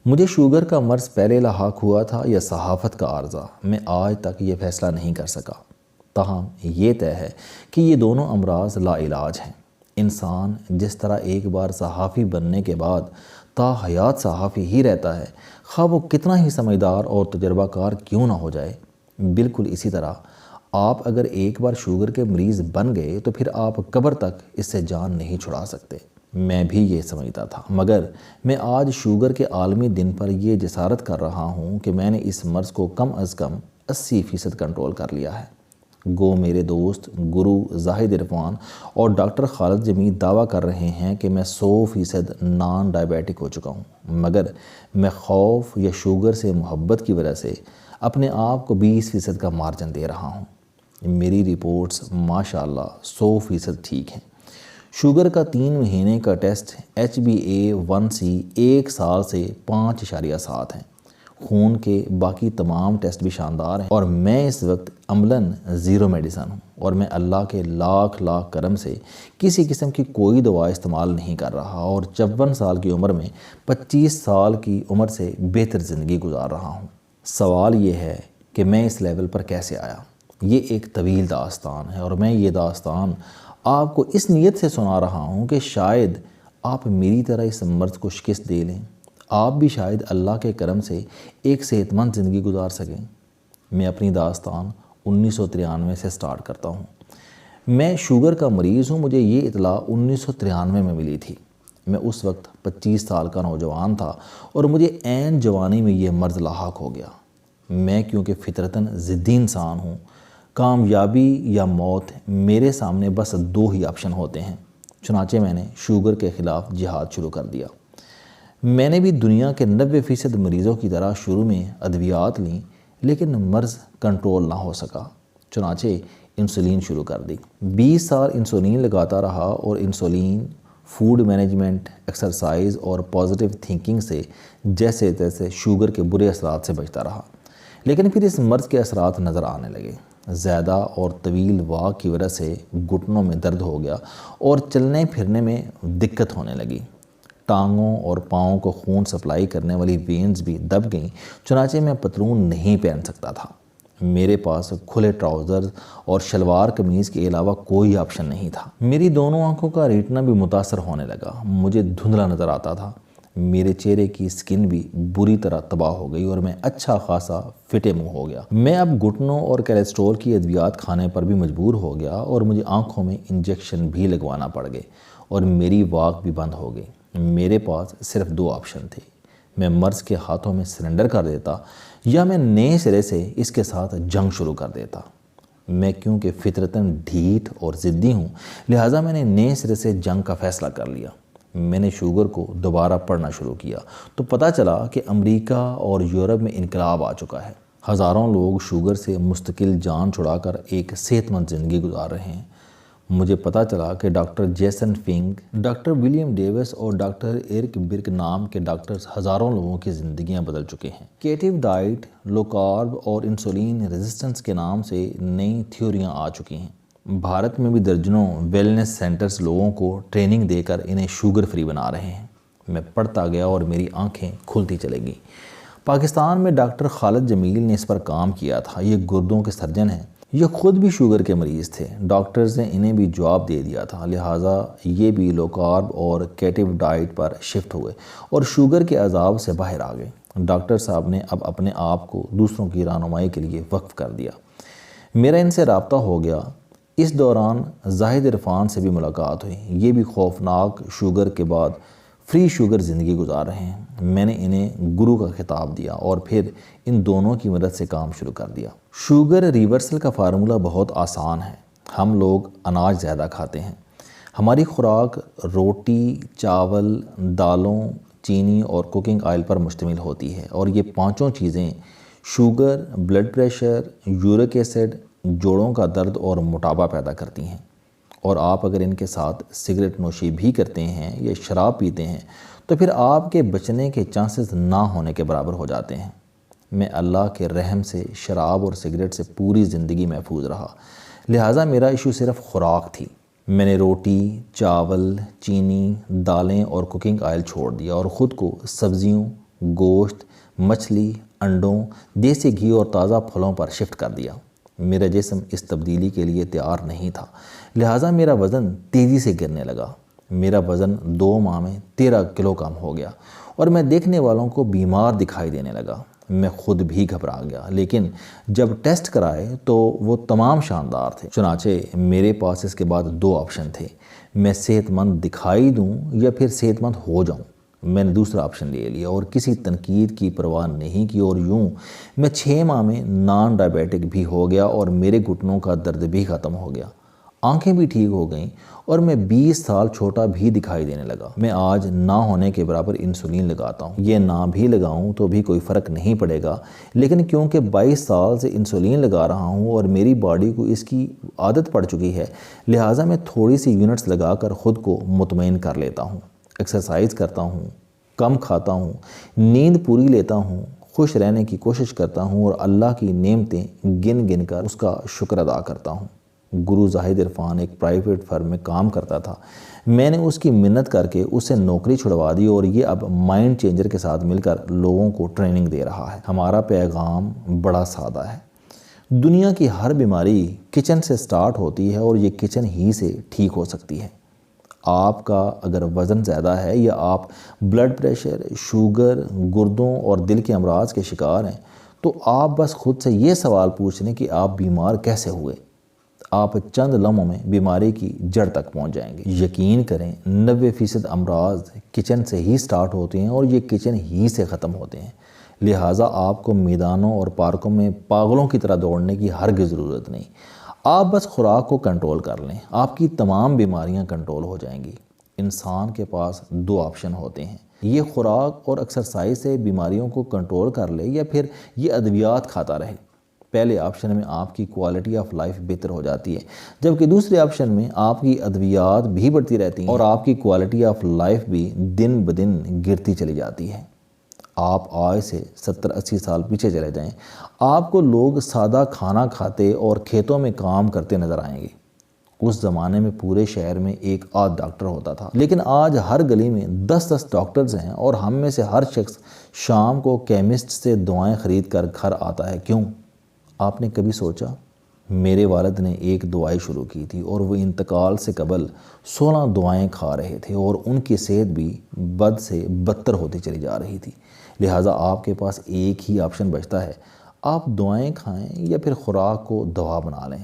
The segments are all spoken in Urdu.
مجھے شوگر کا مرض پہلے لاحق ہوا تھا یا صحافت کا عارضہ، میں آج تک یہ فیصلہ نہیں کر سکا۔ تاہم یہ طے ہے کہ یہ دونوں امراض لا علاج ہیں۔ انسان جس طرح ایک بار صحافی بننے کے بعد تا حیات صحافی ہی رہتا ہے، خواہ وہ کتنا ہی سمجھدار اور تجربہ کار کیوں نہ ہو جائے، بالکل اسی طرح آپ اگر ایک بار شوگر کے مریض بن گئے تو پھر آپ قبر تک اس سے جان نہیں چھڑا سکتے۔ میں بھی یہ سمجھتا تھا، مگر میں آج شوگر کے عالمی دن پر یہ جسارت کر رہا ہوں کہ میں نے اس مرض کو کم از کم 80% کنٹرول کر لیا ہے۔ گو میرے دوست گرو زاہد عرفان اور ڈاکٹر خالد جمیل دعویٰ کر رہے ہیں کہ میں 100% نان ڈائبیٹک ہو چکا ہوں، مگر میں خوف یا شوگر سے محبت کی وجہ سے اپنے آپ کو 20% کا مارجن دے رہا ہوں۔ میری رپورٹس ماشاءاللہ 100% ٹھیک ہیں۔ شوگر کا 3 مہینے کا ٹیسٹ HbA1c 1 سال سے 5.7 ہیں۔ خون کے باقی تمام ٹیسٹ بھی شاندار ہیں اور میں اس وقت عملاً 0 میڈیسن ہوں، اور میں اللہ کے لاکھ کرم سے کسی قسم کی کوئی دوا استعمال نہیں کر رہا، اور 54 سال کی عمر میں 25 سال کی عمر سے بہتر زندگی گزار رہا ہوں۔ سوال یہ ہے کہ میں اس لیول پر کیسے آیا؟ یہ ایک طویل داستان ہے، اور میں یہ داستان آپ کو اس نیت سے سنا رہا ہوں کہ شاید آپ میری طرح اس مرض کو شکست دے لیں، آپ بھی شاید اللہ کے کرم سے ایک صحت مند زندگی گزار سکیں۔ میں اپنی داستان 1993 سے سٹارٹ کرتا ہوں۔ میں شوگر کا مریض ہوں، مجھے یہ اطلاع 1993 میں ملی تھی۔ میں اس وقت 25 سال کا نوجوان تھا اور مجھے عین جوانی میں یہ مرض لاحق ہو گیا۔ میں کیونکہ فطرتاً ضدی انسان ہوں، کامیابی یا موت میرے سامنے بس 2 ہی آپشن ہوتے ہیں، چنانچہ میں نے شوگر کے خلاف جہاد شروع کر دیا۔ میں نے بھی دنیا کے 90% مریضوں کی طرح شروع میں ادویات لیں، لیکن مرض کنٹرول نہ ہو سکا، چنانچہ انسولین شروع کر دی۔ 20 سال انسولین لگاتا رہا، اور انسولین، فوڈ مینجمنٹ، ایکسرسائز اور پازیٹیو تھنکنگ سے جیسے تیسے شوگر کے برے اثرات سے بچتا رہا۔ لیکن پھر اس مرض کے اثرات نظر آنے لگے۔ زیادہ اور طویل واک کی وجہ سے گھٹنوں میں درد ہو گیا اور چلنے پھرنے میں دقت ہونے لگی۔ ٹانگوں اور پاؤں کو خون سپلائی کرنے والی وینز بھی دب گئیں، چنانچہ میں پتلون نہیں پہن سکتا تھا۔ میرے پاس کھلے ٹراؤزرز اور شلوار قمیض کے علاوہ کوئی آپشن نہیں تھا۔ میری دونوں آنکھوں کا ریٹنا بھی متاثر ہونے لگا، مجھے دھندلا نظر آتا تھا۔ میرے چہرے کی سکن بھی بری طرح تباہ ہو گئی اور میں اچھا خاصا فٹے منہ ہو گیا۔ میں اب گھٹنوں اور کولیسٹرول کی ادویات کھانے پر بھی مجبور ہو گیا، اور مجھے آنکھوں میں انجیکشن بھی لگوانا پڑ گئے، اور میری واک بھی بند ہو گئی۔ میرے پاس صرف 2 آپشن تھے، میں مرض کے ہاتھوں میں سرنڈر کر دیتا یا میں نئے سرے سے اس کے ساتھ جنگ شروع کر دیتا۔ میں کیونکہ فطرتاً ڈھیٹ اور ضدی ہوں، لہٰذا میں نے نئے سرے سے جنگ کا فیصلہ کر لیا۔ میں نے شوگر کو دوبارہ پڑھنا شروع کیا تو پتہ چلا کہ امریکہ اور یورپ میں انقلاب آ چکا ہے۔ ہزاروں لوگ شوگر سے مستقل جان چھڑا کر ایک صحت مند زندگی گزار رہے ہیں۔ مجھے پتہ چلا کہ doctor Jason Fung, doctor William Davis اور ڈاکٹر ایرک برک نام کے ڈاکٹرز ہزاروں لوگوں کی زندگیاں بدل چکے ہیں۔ کیٹو ڈائٹ، لو کارب اور انسولین ریزسٹنس کے نام سے نئی تھیوریاں آ چکی ہیں۔ بھارت میں بھی درجنوں ویلنس سینٹرز لوگوں کو ٹریننگ دے کر انہیں شوگر فری بنا رہے ہیں۔ میں پڑھتا گیا اور میری آنکھیں کھلتی چلے گئیں۔ پاکستان میں ڈاکٹر خالد جمیل نے اس پر کام کیا تھا، یہ گردوں کے سرجن ہیں، یہ خود بھی شوگر کے مریض تھے۔ ڈاکٹرز نے انہیں بھی جواب دے دیا تھا، لہٰذا یہ بھی لو کارب اور کیٹو ڈائٹ پر شفٹ ہوئے اور شوگر کے عذاب سے باہر آ گئے۔ ڈاکٹر صاحب نے اب اپنے آپ کو دوسروں کی رہنمائی کے لیے وقف کر دیا۔ میرا ان سے رابطہ ہو گیا۔ اس دوران زاہد عرفان سے بھی ملاقات ہوئی، یہ بھی خوفناک شوگر کے بعد فری شوگر زندگی گزار رہے ہیں۔ میں نے انہیں گرو کا خطاب دیا اور پھر ان دونوں کی مدد سے کام شروع کر دیا۔ شوگر ریورسل کا فارمولہ بہت آسان ہے۔ ہم لوگ اناج زیادہ کھاتے ہیں۔ ہماری خوراک روٹی، چاول، دالوں، چینی اور کوکنگ آئل پر مشتمل ہوتی ہے، اور یہ 5 چیزیں sugar, blood pressure, uric acid, جوڑوں کا درد اور موٹاپا پیدا کرتی ہیں۔ اور آپ اگر ان کے ساتھ سگریٹ نوشی بھی کرتے ہیں یا شراب پیتے ہیں تو پھر آپ کے بچنے کے چانسز نہ ہونے کے برابر ہو جاتے ہیں۔ میں اللہ کے رحم سے شراب اور سگریٹ سے پوری زندگی محفوظ رہا، لہٰذا میرا ایشو صرف خوراک تھی۔ میں نے روٹی، چاول، چینی، دالیں اور کوکنگ آئل چھوڑ دیا اور خود کو سبزیوں، گوشت، مچھلی، انڈوں، دیسی گھی اور تازہ پھلوں پر شفٹ کر دیا۔ میرا جسم اس تبدیلی کے لیے تیار نہیں تھا، لہٰذا میرا وزن تیزی سے گرنے لگا۔ میرا وزن 2 ماہ میں 13 کلو کم ہو گیا اور میں دیکھنے والوں کو بیمار دکھائی دینے لگا۔ میں خود بھی گھبرا گیا، لیکن جب ٹیسٹ کرائے تو وہ تمام شاندار تھے۔ چنانچہ میرے پاس اس کے بعد 2 آپشن تھے، میں صحت مند دکھائی دوں یا پھر صحت مند ہو جاؤں۔ میں نے دوسرا آپشن لے لیا اور کسی تنقید کی پرواہ نہیں کی، اور یوں میں 6 ماہ میں نان ڈائبیٹک بھی ہو گیا اور میرے گھٹنوں کا درد بھی ختم ہو گیا، آنکھیں بھی ٹھیک ہو گئیں اور میں 20 سال چھوٹا بھی دکھائی دینے لگا۔ میں آج نہ ہونے کے برابر انسولین لگاتا ہوں، یہ نہ بھی لگاؤں تو بھی کوئی فرق نہیں پڑے گا، لیکن کیونکہ 22 سال سے انسولین لگا رہا ہوں اور میری باڈی کو اس کی عادت پڑ چکی ہے، لہٰذا میں تھوڑی سی یونٹس لگا کر خود کو مطمئن کر لیتا ہوں۔ ایکسرسائز کرتا ہوں، کم کھاتا ہوں، نیند پوری لیتا ہوں، خوش رہنے کی کوشش کرتا ہوں اور اللہ کی نعمتیں گن گن کر اس کا شکر ادا کرتا ہوں۔ گرو زاہد عرفان ایک پرائیویٹ فرم میں کام کرتا تھا، میں نے اس کی منت کر کے اسے نوکری چھڑوا دی اور یہ اب مائنڈ چینجر کے ساتھ مل کر لوگوں کو ٹریننگ دے رہا ہے۔ ہمارا پیغام بڑا سادہ ہے، دنیا کی ہر بیماری کچن سے سٹارٹ ہوتی ہے اور یہ کچن ہی سے ٹھیک ہو سکتی ہے۔ آپ کا اگر وزن زیادہ ہے یا آپ بلڈ پریشر، شوگر، گردوں اور دل کے امراض کے شکار ہیں، تو آپ بس خود سے یہ سوال پوچھ لیں کہ آپ بیمار کیسے ہوئے۔ آپ چند لمحوں میں بیماری کی جڑ تک پہنچ جائیں گے۔ یقین کریں 90% امراض کچن سے ہی سٹارٹ ہوتے ہیں اور یہ کچن ہی سے ختم ہوتے ہیں، لہٰذا آپ کو میدانوں اور پارکوں میں پاگلوں کی طرح دوڑنے کی ہرگز ضرورت نہیں۔ آپ بس خوراک کو کنٹرول کر لیں، آپ کی تمام بیماریاں کنٹرول ہو جائیں گی۔ انسان کے پاس 2 آپشن ہوتے ہیں، یہ خوراک اور ایکسرسائز سے بیماریوں کو کنٹرول کر لے یا پھر یہ ادویات کھاتا رہے۔ پہلے آپشن میں آپ کی کوالٹی آف لائف بہتر ہو جاتی ہے، جبکہ دوسرے آپشن میں آپ کی ادویات بھی بڑھتی رہتی ہیں اور آپ کی کوالٹی آف لائف بھی دن بدن گرتی چلی جاتی ہے۔ آپ آج سے 70-80 سال پیچھے چلے جائیں، آپ کو لوگ سادہ کھانا کھاتے اور کھیتوں میں کام کرتے نظر آئیں گے۔ اس زمانے میں پورے شہر میں 1 ڈاکٹر ہوتا تھا، لیکن آج ہر گلی میں 10 ڈاکٹرز ہیں اور ہم میں سے ہر شخص شام کو کیمسٹ سے دعائیں خرید کر گھر آتا ہے۔ کیوں؟ آپ نے کبھی سوچا؟ میرے والد نے ایک دوائی شروع کی تھی اور وہ انتقال سے قبل 16 دعائیں کھا رہے تھے اور ان کی صحت بھی بد سے بدتر ہوتی چلی جا رہی تھی، لہٰذا آپ کے پاس ایک ہی آپشن بچتا ہے، آپ دعائیں کھائیں یا پھر خوراک کو دوا بنا لیں۔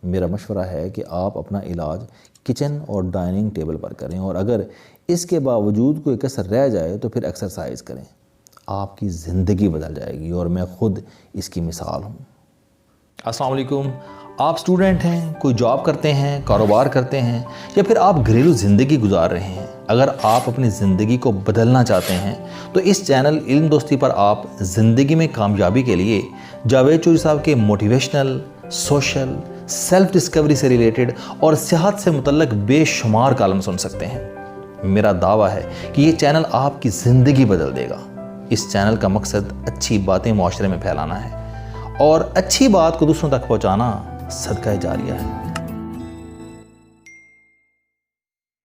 میرا مشورہ ہے کہ آپ اپنا علاج کچن اور ڈائننگ ٹیبل پر کریں، اور اگر اس کے باوجود کوئی کسر رہ جائے تو پھر ایکسرسائز کریں، آپ کی زندگی بدل جائے گی اور میں خود اس کی مثال ہوں۔ السلام علیکم، آپ اسٹوڈنٹ ہیں، کوئی جاب کرتے ہیں، کاروبار کرتے ہیں یا پھر آپ گھریلو زندگی گزار رہے ہیں، اگر آپ اپنی زندگی کو بدلنا چاہتے ہیں تو اس چینل علم دوستی پر آپ زندگی میں کامیابی کے لیے جاوید چوہری صاحب کے موٹیویشنل، سوشل، سیلف ڈسکوری سے ریلیٹڈ اور صحت سے متعلق بے شمار کالم سن سکتے ہیں۔ میرا دعویٰ ہے کہ یہ چینل آپ کی زندگی بدل دے گا۔ اس چینل کا مقصد اچھی باتیں معاشرے میں پھیلانا ہے اور اچھی بات کو دوسروں تک پہنچانا صدقہ جاریہ ہے۔